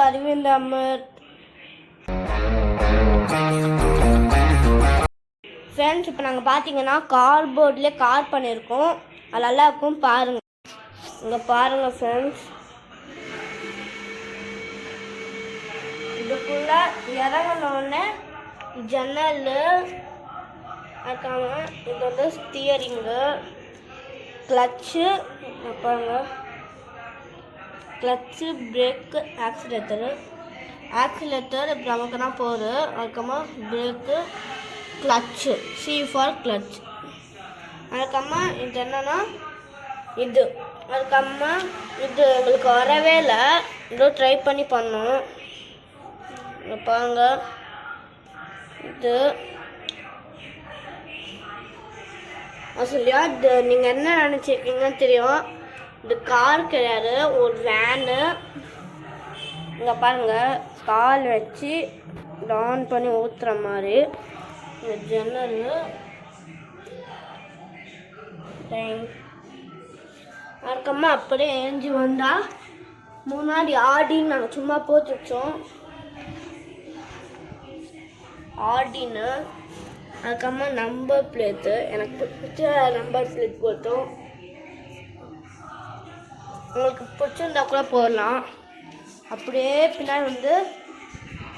Aravind Amar friends, இப்போ நாங்கள் பார்த்தீங்கன்னா கார்போர்ட்லேயே கார் பண்ணியிருக்கோம். அது நல்லா இருக்கும், பாருங்கள். இங்கே பாருங்கள் ஃப்ரெண்ட்ஸ், இதுக்குள்ளே இறங்கினோடனே ஜன்னல் அதுக்காக இது வந்து ஸ்டியரிங்கு, கிளச்சு பாருங்க, கிளச்சு, பிரேக்கு, ஆக்சிலேட்டர் இப்போ நமக்கு தான் போகுது. அதுக்கப்புறமா brake, clutch, C for clutch. அதுக்கப்புறமா இது என்னன்னா இது, அதுக்கப்புறமா இது எங்களுக்கு வரவே இல்லை, இதோ ட்ரை பண்ணி பண்ணோம். பாருங்க, இது சொல்லியா இது நீங்கள் என்ன நினச்சிருக்கீங்கன்னு தெரியும். இது கார் கிடையாது, ஒரு வேனு. இங்கே பாருங்கள், கால் வச்சு ஆன் பண்ணி ஊற்றுற மாதிரி. இந்த ஜன்னல் அதுக்கம்மா அப்படியே ஏஞ்சி வந்தால் முன்னாடி ஆடின்னு நாங்கள் சும்மா போட்டு வச்சோம். ஆடின்னு அதுக்கம்மா நம்பர் பிளேட்டு, எனக்கு பிடிச்ச நம்பர் பிளேட் போட்டோம். உங்களுக்கு பிடிச்சிருந்தா கூட போடலாம். அப்படியே பின்னாடி வந்து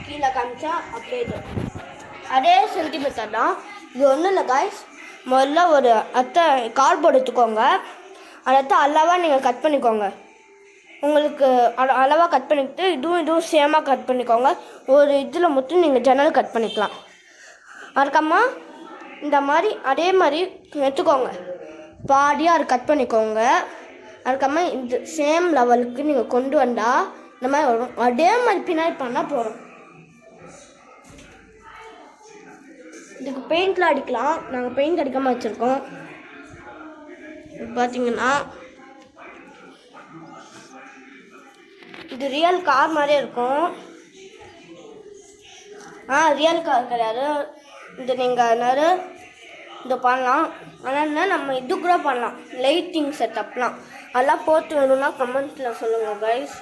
கீழே காமிச்சா அப்படியே அதே சென்டிமீட்டர் தான். இது ஒன்றும் இல்லை காய்ஸ், முதல்ல ஒரு கார்ட்போர்டு எடுத்துக்கோங்க. அதை அளவாக நீங்கள் கட் பண்ணிக்கோங்க. உங்களுக்கு அளவாக கட் பண்ணிக்கிட்டு இதுவும் சேமாக கட் பண்ணிக்கோங்க. ஒரு இதில் மட்டும் நீங்கள் ஜன்னல் கட் பண்ணிக்கலாம். அதுக்கம்மா இந்த மாதிரி அதே மாதிரி எடுத்துக்கோங்க, பாதியாக அது கட் பண்ணிக்கோங்க. அதுக்கம்மா இந்த சேம் லெவலுக்கு நீங்கள் கொண்டு வந்தால் இந்த மாதிரி வரும். அதே மாதிரி பின்னாடி பண்ணால் போகிறோம். இதுக்கு பெயிண்டில் அடிக்கலாம், நாங்கள் பெயிண்ட் அடிக்காமல் வச்சுருக்கோம். பார்த்தீங்கன்னா இது ரியல் கார் மாதிரியே இருக்கும். ரியல் கார் கிடையாது இது. நீங்கள் நிறைய இது பண்ணலாம். ஆனால் நம்ம இது கூட பண்ணலாம், லைட்டிங் செட்டப்லாம். அதெல்லாம் போட்டு வேணும்னா கமெண்ட்ஸில் சொல்லுங்கள் கைஸ்.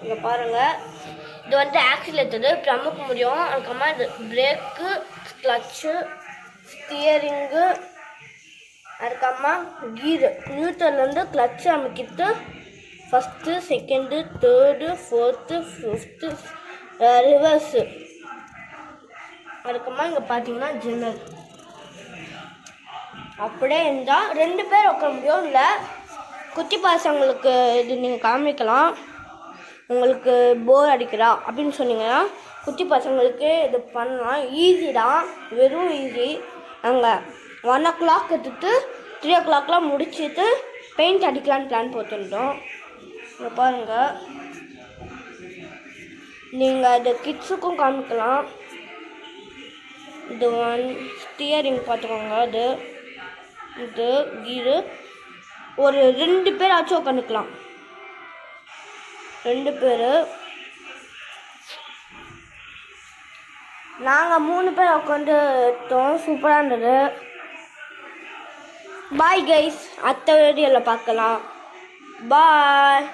இங்கே பாருங்கள், இது வந்து ஆக்சிலேட்டரு அமுக்க முடியும். அதுக்கப்புறமா இது பிரேக்கு, கிளச்சு, ஸ்டியரிங்கு, அதுக்கப்புறமா கீரு. நியூட்டர்லேருந்து கிளச்சு அமுக்கிட்டு first, second, third, fourth, fifth, reverse. அதுக்கப்புறமா இங்கே பார்த்தீங்கன்னா ஜன்னல். அப்படியே இருந்தால் 2 பேர் உட்கார முடியும். இல்லை குட்டி பசங்களுக்கு இது நீங்கள் காமிக்கலாம். உங்களுக்கு போர் அடிக்கிறா அப்படின்னு சொன்னீங்கன்னா குட்டி பசங்களுக்கு இது பண்ணலாம். ஈஸி தான், வெறும் ஈஸி. நாங்கள் 1 o'clock எடுத்துட்டு 3 o'clockலாம் முடிச்சுட்டு பெயிண்ட் அடிக்கலான்னு பிளான் போட்டுருந்தோம். இங்கே பாருங்கள், நீங்கள் இது கிட்ஸுக்கும் காமிக்கலாம். இது ஸ்டியரிங் பார்த்துக்கோங்க. இது கீரு. ஒரு 2 பேராச்சும் உட்காந்துக்கலாம், 2 பேர். நாங்கள் 3 பேர் உட்காந்து எடுத்தோம், சூப்பராக இருந்தது. பாய் கைஸ், அடுத்த வீடியோவில் பார்க்கலாம். பாய்.